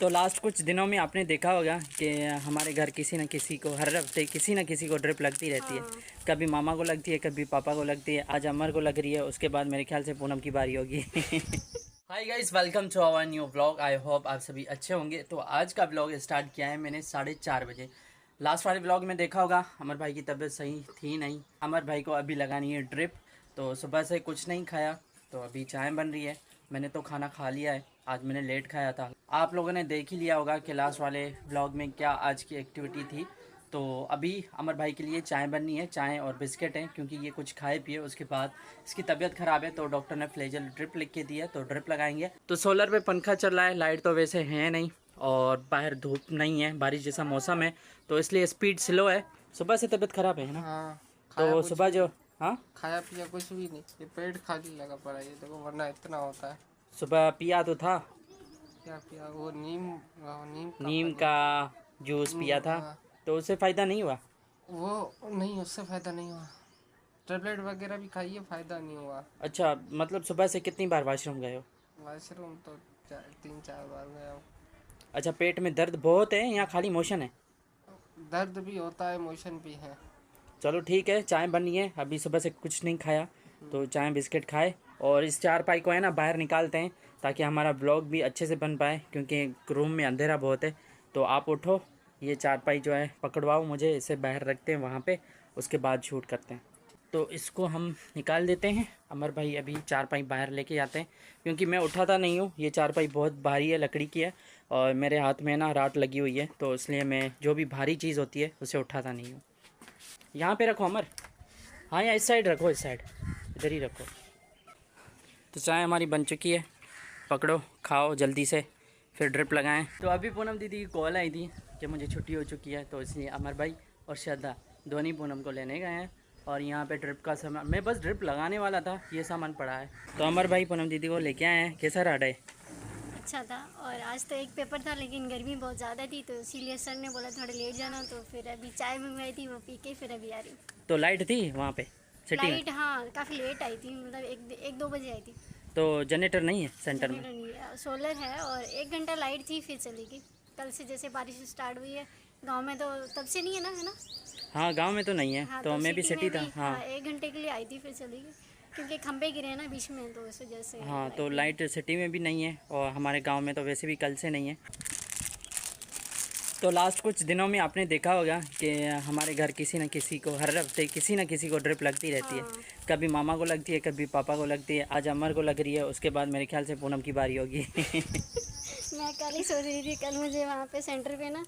तो लास्ट कुछ दिनों में आपने देखा होगा कि हमारे घर किसी न किसी को हर हफ्ते किसी न किसी को ड्रिप लगती रहती है। कभी मामा को लगती है, कभी पापा को लगती है, आज अमर को लग रही है, उसके बाद मेरे ख्याल से पूनम की बारी होगी। Hi guys, welcome to our new vlog. I hope आप सभी अच्छे होंगे। तो आज का व्लॉग स्टार्ट किया है मैंने 4:30 बजे। लास्ट वाले व्लॉग में देखा होगा अमर भाई की तबीयत सही थी नहीं। अमर भाई को अभी लगानी है ड्रिप, तो सुबह से कुछ नहीं खाया, तो अभी चाय बन रही है। मैंने तो खाना खा लिया है, आज मैंने लेट खाया था। आप लोगों ने देख ही लिया होगा कि लास्ट वाले व्लॉग में क्या आज की एक्टिविटी थी। तो अभी अमर भाई के लिए चाय बननी है, चाय और बिस्किट हैं, क्योंकि ये कुछ खाए पिए। उसके बाद इसकी तबीयत ख़राब है, तो डॉक्टर ने फ्लेजल ड्रिप लिख के दी है, तो ड्रिप लगाएंगे। तो सोलर पे पंखा चल रहा है, लाइट तो वैसे है नहीं, और बाहर धूप नहीं है, बारिश जैसा मौसम है, तो इसलिए स्पीड स्लो है। सुबह से तबीयत ख़राब है ना। हाँ, तो सुबह जो खाया पिया कुछ भी नहीं, ये पेट खाली लगा पड़ा है। ये देखो, वरना इतना होता है। सुबह पिया तो था, क्या पिया? वो नीम का जूस पिया था, तो उससे फ़ायदा नहीं हुआ। वो नहीं, उससे फायदा नहीं हुआ। टेबलेट वगैरह भी खाइए, फायदा नहीं हुआ। अच्छा, मतलब सुबह से कितनी बार वॉशरूम गए हो? वॉशरूम तो 3-4 बार गया हूँ। अच्छा, पेट में दर्द बहुत है या खाली मोशन है? दर्द भी होता है, मोशन भी है। चलो ठीक है, चाय बनी है, अभी सुबह से कुछ नहीं खाया, तो चाय बिस्किट खाए और इस चारपाई को है ना बाहर निकालते हैं, ताकि हमारा ब्लॉग भी अच्छे से बन पाए, क्योंकि रूम में अंधेरा बहुत है। तो आप उठो, ये चारपाई जो है पकड़वाओ मुझे, इसे बाहर रखते हैं वहाँ पे, उसके बाद शूट करते हैं। तो इसको हम निकाल देते हैं। अमर भाई अभी चारपाई बाहर लेके जाते हैं, क्योंकि मैं उठाता नहीं हूँ, ये चारपाई बहुत भारी है, लकड़ी की है, और मेरे हाथ में ना राट लगी हुई है, तो इसलिए मैं जो भी भारी चीज़ होती है उसे उठाता नहीं हूँ। यहाँ पे रखो अमर, हाँ या इस साइड रखो, इस साइड इधर ही रखो। तो चाय हमारी बन चुकी है, पकड़ो खाओ जल्दी से, फिर ड्रिप लगाएं। तो अभी पूनम दीदी की कॉल आई थी कि मुझे छुट्टी हो चुकी है, तो इसलिए अमर भाई और श्रद्धा दोनों पूनम को लेने गए हैं, और यहाँ पे ड्रिप का सामान, मैं बस ड्रिप लगाने वाला था, ये सामान पड़ा है। तो अमर भाई पूनम दीदी को लेके आए हैं। कैसा रहा डे? अच्छा था। और आज तो एक पेपर था, लेकिन गर्मी बहुत ज़्यादा थी, तो इसीलिए सर ने बोला थोड़ा लेट जाना, तो फिर अभी चाय मंगवाई थी, वो पी के फिर अभी आ रही हूँ। तो लाइट थी वहाँ पे सिटी में? लाइट हाँ, काफ़ी लेट आई थी, मतलब 1-2 बजे आई थी। तो जनरेटर नहीं है सेंटर में? जनरेटर नहीं है, सोलर है, और 1 घंटा लाइट थी, फिर चली गई। कल से जैसे बारिश स्टार्ट हुई है गाँव में, तो तब से नहीं है ना, है ना? हाँ, गांव में तो नहीं है। हाँ, तो मैं भी सिटी में था। भी हाँ 1 घंटे के लिए आई थी, फिर चली गई, क्योंकि खंभे गिरे हैं ना बीच में, तो उस वजह से हाँ, तो नहीं लाइट सिटी में भी नहीं है, और हमारे गांव में तो वैसे भी कल से नहीं है। तो लास्ट कुछ दिनों में आपने देखा होगा कि हमारे घर किसी न किसी को हर हफ्ते किसी न किसी को ड्रिप लगती रहती है। कभी मामा को लगती है, कभी पापा को लगती है, आज अमर को लग रही है, उसके बाद मेरे ख्याल से पूनम की बारी होगी। मैं कल ही सोच रही थी, कल मुझे वहाँ पे सेंटर पे ना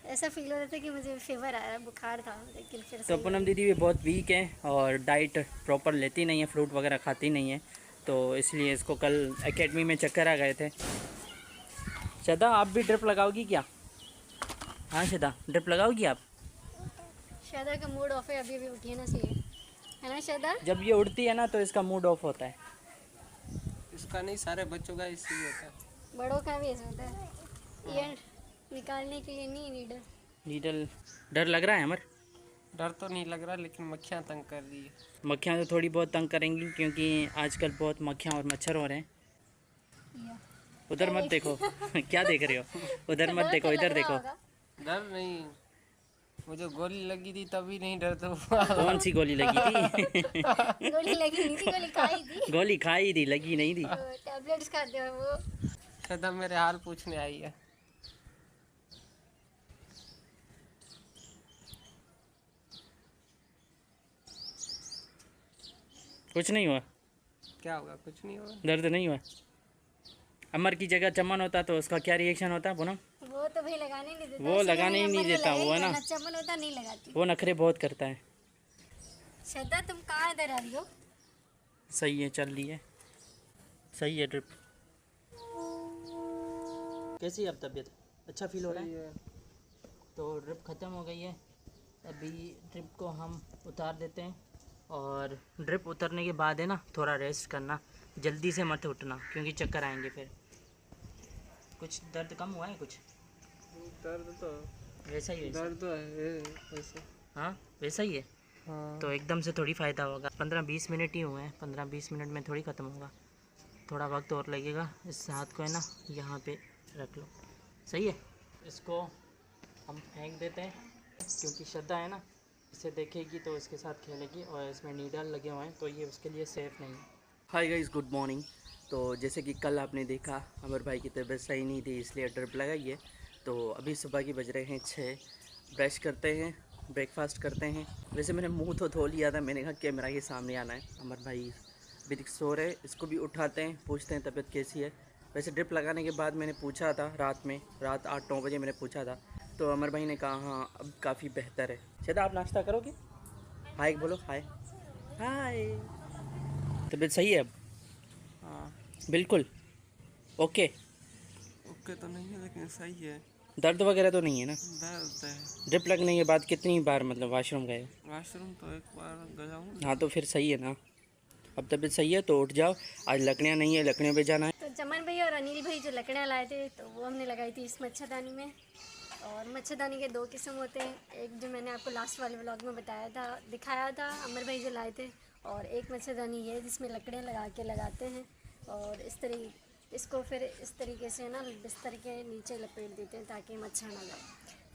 ऐसा फील हो रहा था कि मुझे फीवर आया, बुखार था, लेकिन फिर तो पूनम दीदी भी बहुत वीक है, और डाइट प्रॉपर लेती नहीं है, फ्रूट वगैरह खाती नहीं है, तो इसलिए इसको कल एकेडमी में चक्कर आ गए थे। श्रद्धा, आप भी ड्रिप लगाओगी क्या? हाँ श्रद्धा, ड्रिप लगाओगी आप? श्रद्धा का मूड ऑफ है, अभी अभी उठी है ना, सही है ना श्रद्धा? जब ये उठती है ना तो इसका मूड ऑफ होता है। इसका नहीं, सारे बच्चों का इसी होता है। बड़ों का भी ऐसा होता है। ये निकालने के लिए नहीं नीडल। नीडल डर लग रहा है अमर? डर तो नहीं लग रहा, लेकिन मक्खियाँ तंग कर रही है। मक्खियाँ तो थोड़ी बहुत तंग करेंगी, क्योंकि आजकल बहुत मक्खियाँ और मच्छर हो रहे हैं। उधर मत देखो। क्या देख रहे हो? उधर मत देखो, इधर देखो। डर नहीं, मुझे गोली लगी थी तभी नहीं डर तो हुआ। कौन सी गोली लगी थी? गोली लगी नहीं थी, गोली खाई थी। गोली खाई थी, लगी नहीं थी। टैबलेट्स खाते हो वो। सदा मेरे हाल पूछने आई है। कुछ नहीं हुआ? क्या होगा? कुछ नहीं होगा। दर्द नहीं हुआ? अमर की जगह चमन होता तो उसका क्या रिएक्शन होता पूनम? वो तो भाई लगाने नहीं देता, वो लगाने ही नहीं देता, वो है ना, चमन होता नहीं लगाती। वो नखरे बहुत करता है। श्रद्धा, तुम कहाँ इधर आ रही हो? सही है, चल रही है, सही है ड्रिप। कैसी है अब तबीयत? अच्छा फील हो रहा है? तो ड्रिप ख़त्म हो गई है, अभी ड्रिप को हम उतार देते हैं, और ड्रिप उतरने के बाद है ना थोड़ा रेस्ट करना, जल्दी से मत उठना, क्योंकि चक्कर आएंगे फिर। कुछ दर्द कम हुआ है? कुछ दर्द तो वैसा ही दर्द तो है वैसे। हाँ वैसा ही है। हाँ। तो एकदम से थोड़ी फ़ायदा होगा, 15-20 मिनट ही हुए हैं, 15-20 मिनट में थोड़ी ख़त्म होगा, थोड़ा वक्त और लगेगा। इस हाथ को है ना यहाँ पे रख लो, सही है। इसको हम फेंक देते हैं क्योंकि श्रद्धा है ना, इसे देखेगी तो इसके साथ खेलेगी और इसमें नीडल लगे हुए हैं तो ये उसके लिए सेफ़ नहीं है। Hi guys, good morning. तो जैसे कि कल आपने देखा अमर भाई की तबीयत सही नहीं थी इसलिए ड्रिप लगाई है। तो अभी सुबह के बज रहे हैं 6। ब्रश करते हैं, ब्रेकफास्ट करते हैं। वैसे मैंने मुंह तो धो लिया था, मैंने कहा कैमरा के सामने आना है। अमर भाई अभी तक सो रहे, इसको भी उठाते हैं, पूछते हैं तबीयत कैसी है। वैसे ड्रिप लगाने के बाद मैंने पूछा था रात 8-9 बजे मैंने पूछा था तो अमर भाई ने कहा हाँ अब काफ़ी बेहतर है। शायद आप नाश्ता करोगे? हाय बोलो, हाय हाय। तबीयत सही है अब? हाँ बिल्कुल ओके। ओके तो नहीं है लेकिन सही है। दर्द वगैरह तो नहीं है ना? दर्द है। ड्रिप लगने के बाद कितनी बार मतलब वॉशरूम गए? वॉशरूम तो एक बार गया हूँ। हाँ तो फिर सही है ना, अब तबीयत सही है तो उठ जाओ। आज लकड़ियाँ नहीं है, लकड़ियों पे जाना है। तो चमन भाई और अनिल भाई जो लकड़ियाँ लाए थे तो वो हमने लगाई थी इस मच्छरदानी में। और मच्छरदानी के 2 किस्म होते हैं, एक जो मैंने आपको लास्ट वाले व्लॉग में दिखाया था अमर भाई जो लाए थे, और एक मच्छरदानी ये जिसमें लकड़ियाँ लगा के लगाते हैं और इसको फिर इस तरीके से ना बिस्तर के नीचे लपेट देते हैं ताकि मच्छर ना जाए।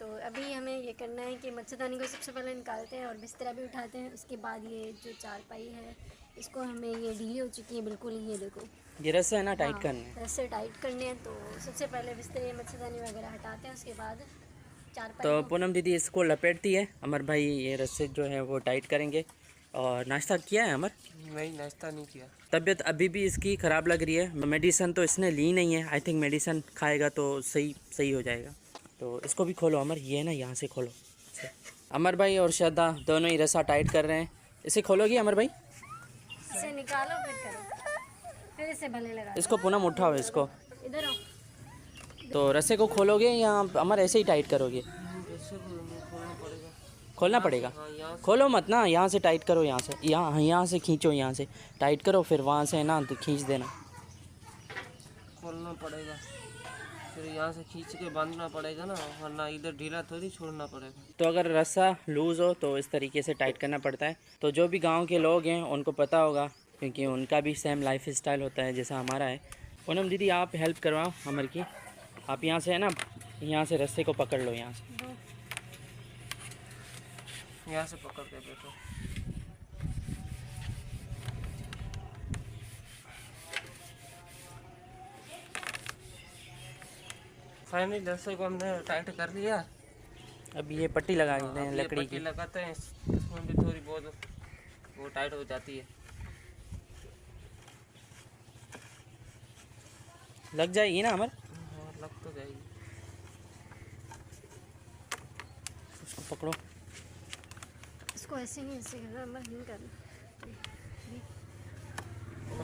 तो अभी हमें ये करना है कि मच्छरदानी को सबसे पहले निकालते हैं और बिस्तरा भी उठाते हैं। उसके बाद ये जो चारपाई है इसको हमें, ये ढीली हो चुकी है बिल्कुल, ये देखो ये रस्सा है ना टाइट करना है। रस्से टाइट करने हैं। तो सबसे पहले बिस्तरे मच्छरदानी वगैरह हटाते हैं, उसके बाद चारपाई तो पूनम दीदी इसको लपेटती है, अमर भाई ये रस्से जो है वो टाइट करेंगे। और नाश्ता किया है अमर? नहीं, नाश्ता नहीं किया। तबीयत अभी भी इसकी ख़राब लग रही है, मेडिसिन तो इसने ली नहीं है। आई थिंक मेडिसिन खाएगा तो सही हो जाएगा। तो इसको भी खोलो अमर, ये ना यहाँ से खोलो। अमर भाई और श्रद्धा दोनों ही रस्सा टाइट कर रहे हैं। इसे खोलोगी अमर भाई? इसे निकालो फिर करो, फिर इसे भले लगा। इसको पूनम उठाओ, इसको इधर आओ। तो रस्से को खोलोगे या अमर ऐसे ही टाइट करोगे? खोलना पड़ेगा। खोलो मत ना, यहाँ से टाइट करो, यहाँ से खींचो, यहाँ से टाइट करो, फिर वहाँ से ना तो खींच देना। खोलना पड़ेगा, फिर यहाँ से खींच के बांधना पड़ेगा ना, वरना इधर ढीला थोड़ी छोड़ना पड़ेगा। तो अगर रस्सा लूज़ हो तो इस तरीके से टाइट करना पड़ता है। तो जो भी गांव के लोग हैं उनको पता होगा क्योंकि उनका भी सेम लाइफ स्टाइल होता है जैसा हमारा है। पूनम दीदी आप हेल्प करवाओ अमर की, आप यहाँ से है ना, यहाँ से रस्से को पकड़ लो, यहाँ से यहाँ से पकड़ के बैठो। फाइनली रस्से को हमने टाइट कर लिया। अब ये पट्टी लगा देते हैं अब ये लकड़ी पट्टी की। लगाते हैं, इसमें भी थोड़ी बहुत वो टाइट हो जाती है। लग जाएगी ना अमर? हाँ, लग तो जाएगी। उसको पकड़ो। इसको ऐसे नहीं, ऐसे करना, अमर नहीं करना।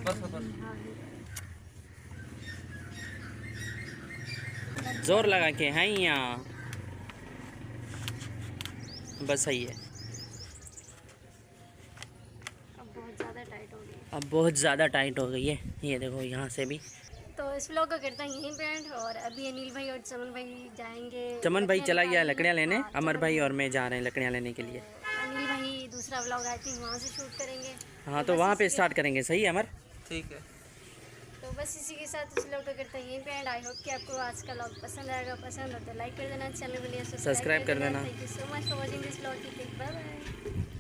बस हाँ जोर लगा के हैं यहाँ, बस सही है। अब बहुत ज़्यादा टाइट हो गई। अब बहुत ज़्यादा टाइट हो गई है, ये देखो यहाँ से भी। तो इस व्लॉग को करता हैं यहीं पे एंड। और अभी अनिल भाई और चमन भाई जाएंगे, चमन भाई चला गया निकालने। लकड़ियाँ लेने, हाँ, अमर चमन भाई और मैं जा रहे हैं लकड़ियाँ लेने के लिए। अनिल भाई दूसरा व्लॉग आई थिंक वहाँ से शूट करेंगे। हाँ तो वहाँ पे स्टार्ट करेंगे, सही है अमर? ठीक है। तो बस इसी के साथ इस व्लॉग को करते हैं यहीं पे एंड। आई होप कि आपको आज का व्लॉग पसंद आएगा। पसंद हो तो लाइक कर देना, चैनल को सब्सक्राइब कर देना। Thank you so much for watching this vlog. Bye bye.